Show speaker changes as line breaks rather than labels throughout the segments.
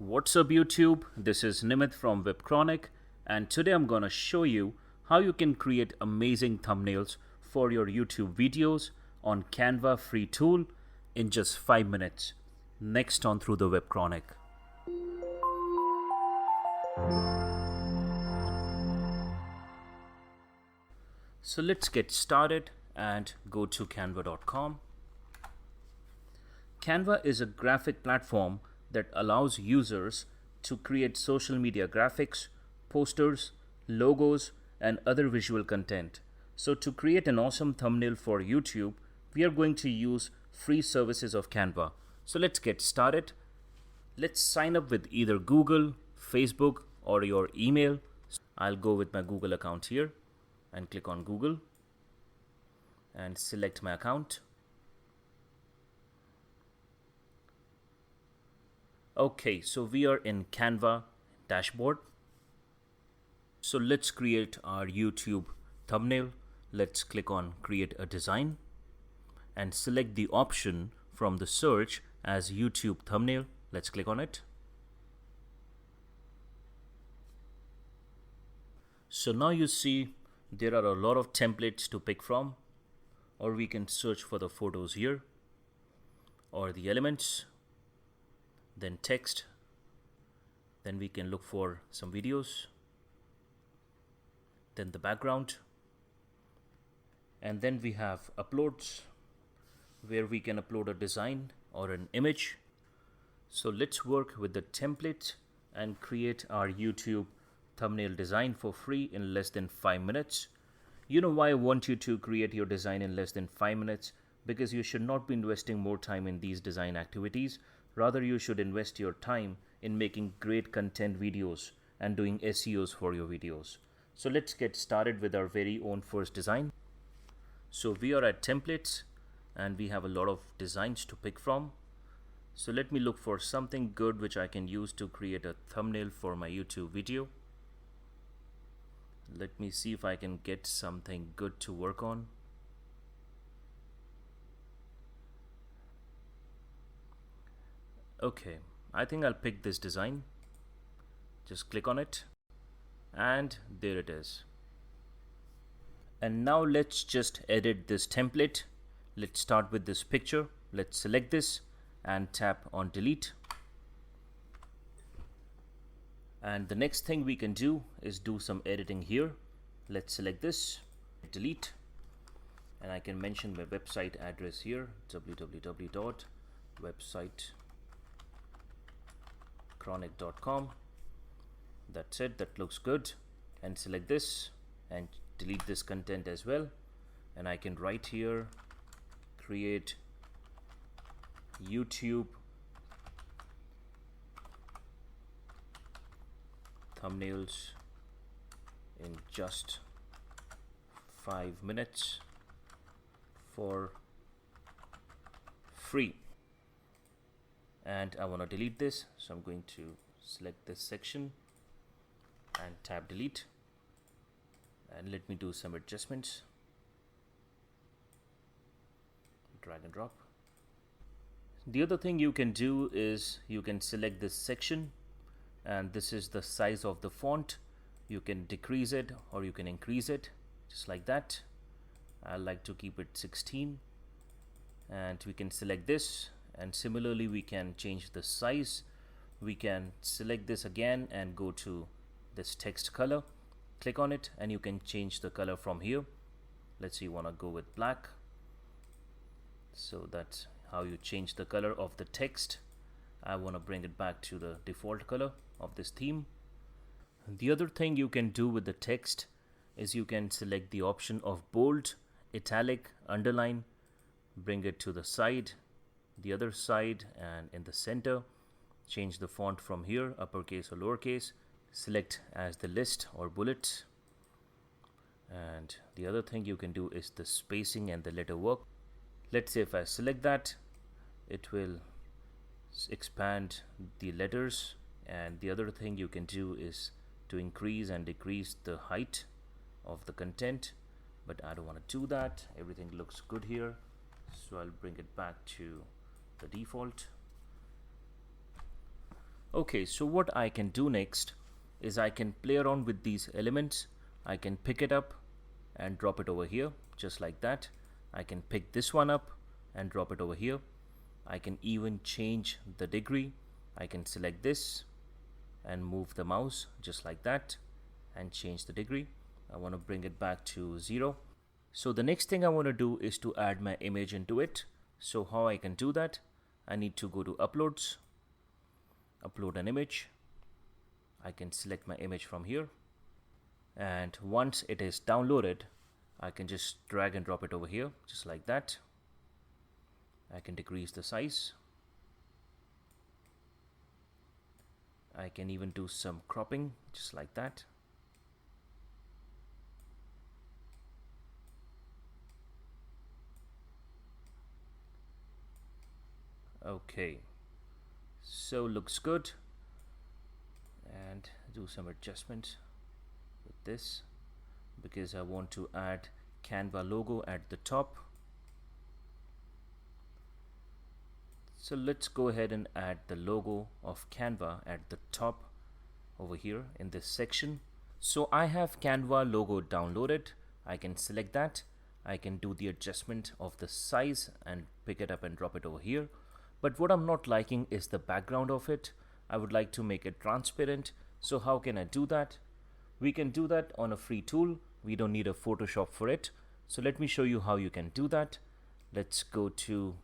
What's up YouTube? This is Nimit from Webchronic, and today I'm gonna show you how you can create amazing thumbnails for your YouTube videos on Canva free tool in just 5 minutes. Next on Through the Webchronic. So let's get started and go to canva.com. Canva is a graphic platform that allows users to create social media graphics, posters, logos, and other visual content. So to create an awesome thumbnail for YouTube, we are going to use free services of Canva. So let's get started. Let's sign up with either Google, Facebook, or your email. I'll go with my Google account here and click on Google and select my account. Okay, so we are in Canva dashboard. So let's create our YouTube thumbnail. Let's click on create a design and select the option from the search as YouTube thumbnail. Let's click on it. So now you see there are a lot of templates to pick from, or we can search for the photos here, or the elements, then text, then we can look for some videos, then the background, and then we have uploads where we can upload a design or an image. So let's work with the template and create our YouTube thumbnail design for free in less than 5 minutes. You know why I want you to create your design in less than 5 minutes? Because you should not be investing more time in these design activities. Rather, you should invest your time in making great content videos and doing SEOs for your videos. So let's get started with our very own first design. So we are at templates and we have a lot of designs to pick from. So let me look for something good which I can use to create a thumbnail for my YouTube video. Let me see if I can get something good to work on. Okay, I think I'll pick this design. Just click on it and there it is. And now let's just edit this template. Let's start with this picture. Let's select this and tap on delete. And the next thing we can do is do some editing here. Let's select this, delete, and I can mention my website address here, www.websitechronic.com. That's it, that looks good. And select this and delete this content as well. And I can write here, create YouTube thumbnails in just 5 minutes for free. And I want to delete this, so I'm going to select this section and tap delete, and let me do some adjustments. Drag and drop. The other thing you can do is you can select this section, and this is the size of the font. You can decrease it or you can increase it, just like that. I like to keep it 16, and we can select this, and similarly we can change the size. We can select this again and go to this text color, click on it, and you can change the color from here. Let's say you want to go with black, so that's how you change the color of the text. I want to bring it back to the default color of this theme. The other thing you can do with the text is you can select the option of bold, italic, underline, bring it to the side, the other side, and in the center. Change the font from here, uppercase or lowercase. Select as the list or bullet. And the other thing you can do is the spacing and the letter work. Let's say if I select that, it will expand the letters. And the other thing you can do is to increase and decrease the height of the content, but I don't want to do that. Everything looks good here, so I'll bring it back to the default. Okay, so what I can do next is I can play around with these elements. I can pick it up and drop it over here, just like that. I can pick this one up and drop it over here. I can even change the degree. I can select this and move the mouse just like that and change the degree. I want to bring it back to 0. So the next thing I want to do is to add my image into it. So how I can do that? I need to go to uploads, upload an image. I can select my image from here, and once it is downloaded, I can just drag and drop it over here just like that. I can decrease the size. I can even do some cropping just like that. Okay, so looks good, and do some adjustment with this because I want to add Canva logo at the top. So let's go ahead and add the logo of Canva at the top over here in this section. So I have Canva logo downloaded. I can select that. I can do the adjustment of the size and pick it up and drop it over here. But what I'm not liking is the background of it. I would like to make it transparent. So how can I do that? We can do that on a free tool. We don't need a Photoshop for it. So let me show you how you can do that. Let's go to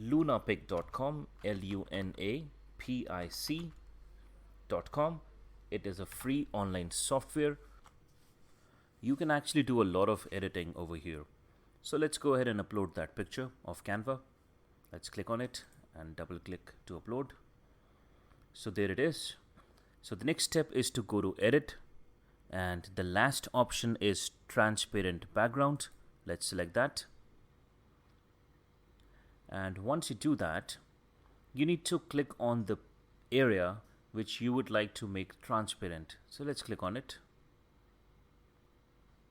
lunapic.com, lunapic.com. It is a free online software. You can actually do a lot of editing over here. So let's go ahead and upload that picture of Canva. Let's click on it and double click to upload. So there it is. So the next step is to go to edit, and the last option is transparent background. Let's select that. And once you do that, you need to click on the area which you would like to make transparent. So let's click on it.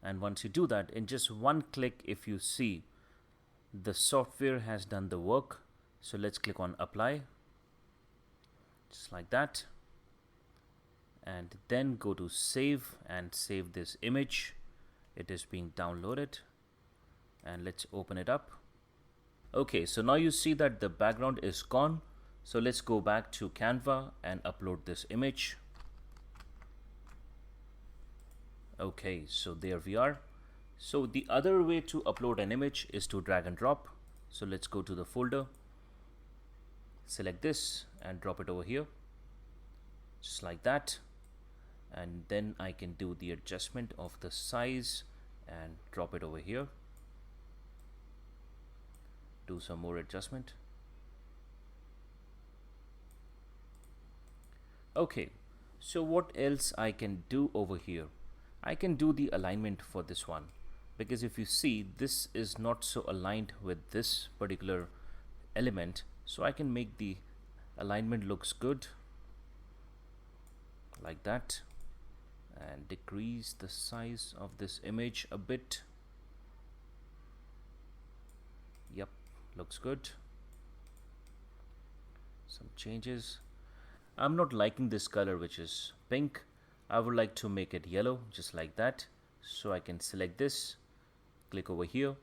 And once you do that, in just one click, if you see, the software has done the work. So let's click on apply, just like that. And then go to save and save this image. It is being downloaded, and let's open it up. Okay, so now you see that the background is gone. So let's go back to Canva and upload this image. Okay, so there we are. So the other way to upload an image is to drag and drop. So let's go to the folder, select this and drop it over here, just like that. And then I can do the adjustment of the size and drop it over here. Do some more adjustment. Okay, so what else I can do over here? I can do the alignment for this one, because if you see, this is not so aligned with this particular element. So I can make the alignment looks good like that, and decrease the size of this image a bit. Yep, looks good. Some changes. I'm not liking this color, which is pink. I would like to make it yellow, just like that. So I can select this, click over here,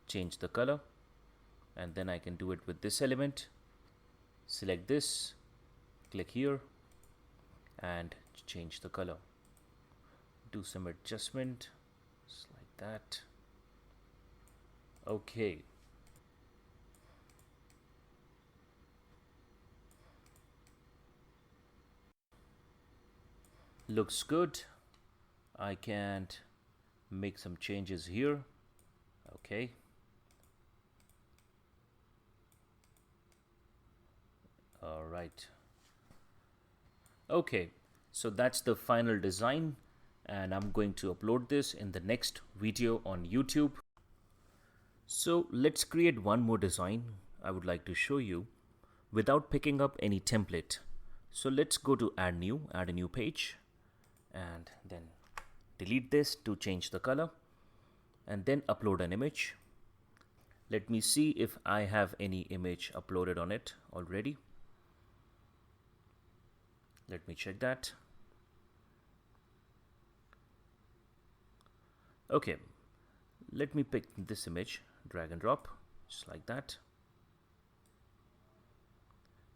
change the color, and then I can do it with this element. Select this, click here, and change the color. Do some adjustment, just like that. Okay. Looks good. I can make some changes here. Okay. All right. Okay, so that's the final design, and I'm going to upload this in the next video on YouTube. So let's create one more design I would like to show you without picking up any template. So let's go to add a new page, and then delete this to change the color, and then upload an image. Let me see if I have any image uploaded on it already. Let me check that. Okay, let me pick this image, drag and drop, just like that.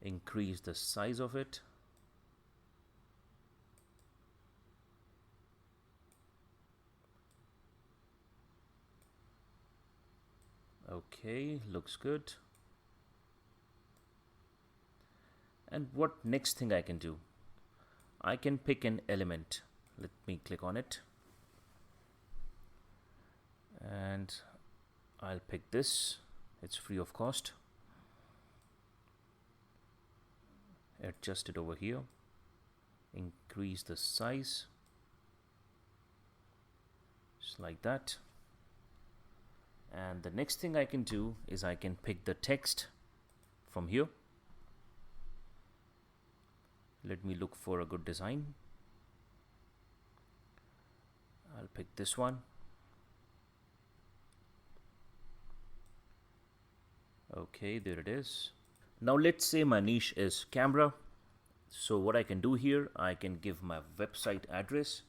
Increase the size of it. Okay, looks good. And what next thing I can do? I can pick an element. Let me click on it. And I'll pick this. It's free of cost. Adjust it over here. Increase the size. Just like that. And the next thing I can do is I can pick the text from here. Let me look for a good design. I'll pick this one. Okay, there it is. Now let's say my niche is camera. So what I can do here, I can give my website address.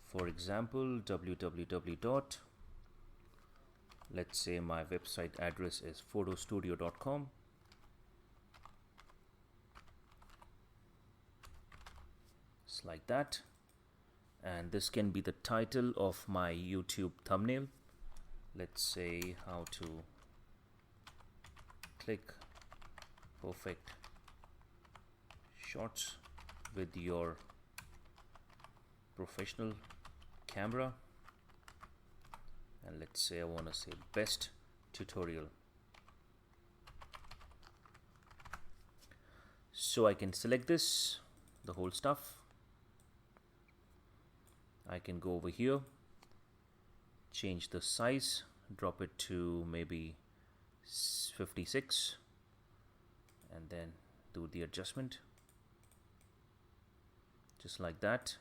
For example, www. Let's say my website address is photostudio.com. Just like that. And this can be the title of my YouTube thumbnail. Let's say how to click perfect shots with your professional camera. And let's say I want to say best tutorial. So I can select this, the whole stuff. I can go over here, change the size, drop it to maybe 56, and then do the adjustment. Just like that.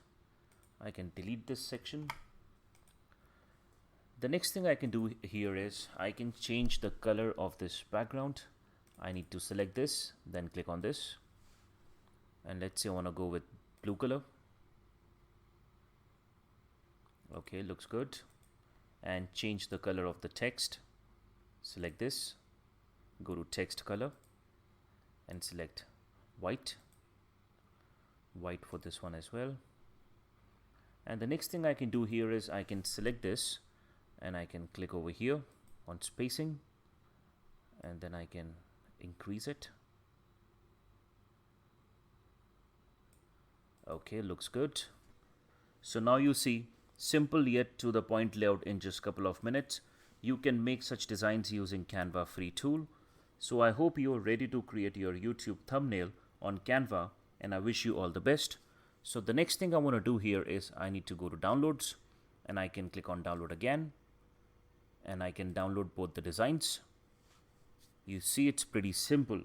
I can delete this section. The next thing I can do here is I can change the color of this background. I need to select this, then click on this. And let's say I want to go with blue color. Okay, looks good. And change the color of the text. Select this, go to text color and select white. White for this one as well. And the next thing I can do here is I can select this and I can click over here on spacing, and then I can increase it. Okay, looks good. So now you see, simple yet to the point layout in just a couple of minutes. You can make such designs using Canva free tool. So I hope you are ready to create your YouTube thumbnail on Canva, and I wish you all the best. So the next thing I want to do here is I need to go to downloads, and I can click on download again, and I can download both the designs. You see, it's pretty simple.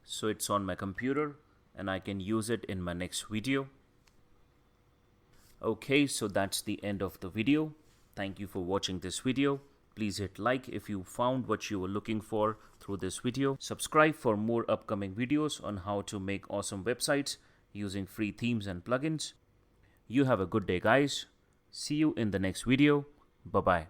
So it's on my computer and I can use it in my next video. Okay, so that's the end of the video. Thank you for watching this video. Please hit like if you found what you were looking for through this video. Subscribe for more upcoming videos on how to make awesome websites using free themes and plugins. You have a good day, guys. See you in the next video. Bye-bye.